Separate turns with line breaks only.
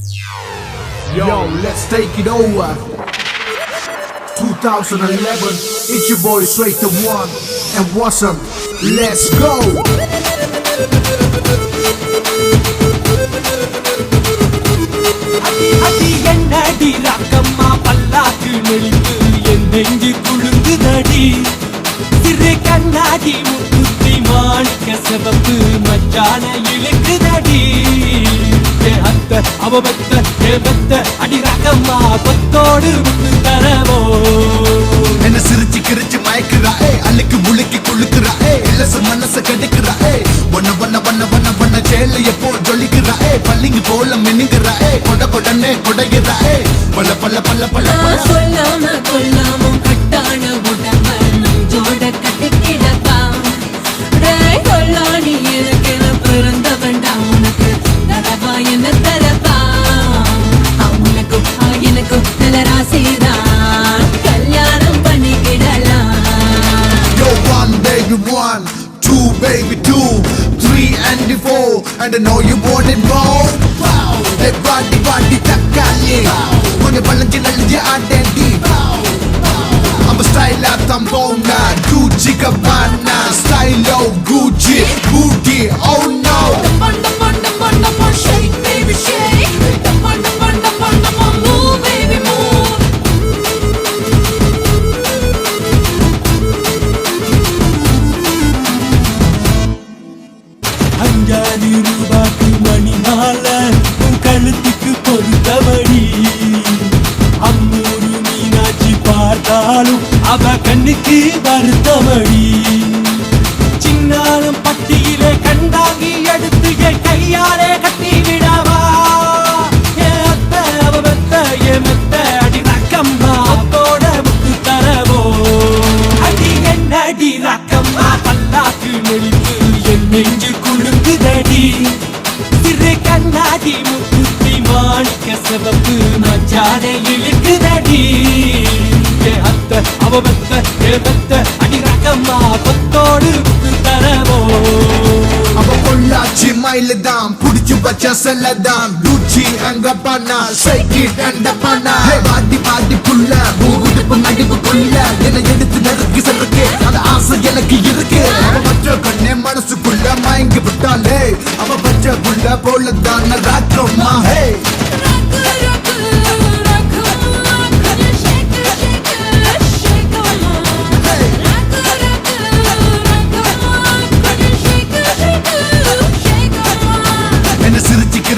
Yo, let's take it over. 2011, it's your boy Straight the One and Wasm. Let's go.
அடி என்னடி ராக்கம்மா பல்லாக்கு நெளிந்து என் நெஞ்சு குழுங்குதடி சிறு கண்ணாடி முத்துத்தி மாணிக்க சிவப்பு மச்சான இழுக்குதடி அத்த அவபத்த ஏபத்த அடி ராக்கம்மா கொத்தோடு முத்து தரவோ
என்ன சிரிச்சு கிரிச்சு மயக்குறா அள்ளிக்கு முழுக்கி குளுக்குறா இலச மனச கெடுக்குறா ஒன்ன ஒன்ன ஒன்ன ஒன்ன ஒன்ன சேல எப்போ ஜொலிக்குறா பள்ளிங்க போல மின்னுக்குறா கொட கொடனே கொடைகிறா பல பல பல பல
சொல்லாம கொல்லாம கட்டான உடம்ப நெஞ்சோட கட்டிக்கிடப்பா கொல்லாணி எனக்கு பிறந்த வேண்டாம் உனக்கு தரவா என்ன தரப்பா உனக்கு எனக்கு நல்ல ராசிதான் கல்யாணம் பண்ணிக்கிடலாம்.
Yo, one baby one, two baby two, three and the four, and I know you want it more. Hey body body takali, konja balanji nalji adendi. I'm a style at Tambona, Gucci Gabbana, style of Gucci, booty, oh no.
Shake baby shake, move baby move.
அஞ்சாறு ரூபாய்க்கு மணி மால உன் கழுத்துக்கு பொறுத்தபடி அம்மூரு மீனாட்சி பார்த்தாலும் அவ கண்ணுக்கு வருத்தபடி சின்னாலும் பட்டியிலே கண்டாங்கி எடுத்து என் கையாலே கட்டி விடவா ஏ அத்த அவ மெத்த ஏ மெத்த அடி ரக்கம்மா தோட முத்து தரவோ அடி என்னடி ரக்கம்மா பல்லாக்கு நெளிந்து என் நெஞ்சு குழுங்குதடி சிறு கண்ணாடி முத்துத்தி மாணிக்க சிவப்பு மச்சான இழுக்குதடி ஏ அத்த அவ மெத்த ஏ மெத்த அடி ரக்கம்மா கொத்தோடு முத்து தரவோ
அவ பொள்ளாச்சி மயிலுதான் புடிச்சு வச்ச செல்லதான் குச்சி அங்க பண்ணா சைக்கிட் அண்ட பண்ணா பாதி பாதி புள்ள மூகுடுப்பு நடிப்புக்குள்ள என்னை எடுத்து நறுக்கி செருக்கு அந்த ஆசை எனக்கு இருக்கு அவ வச்ச கண்ணே மனசுக்குள்ள மயங்கி விட்டாலே அவ வச்ச புள்ள போலதான் ராத்திரமா ஹே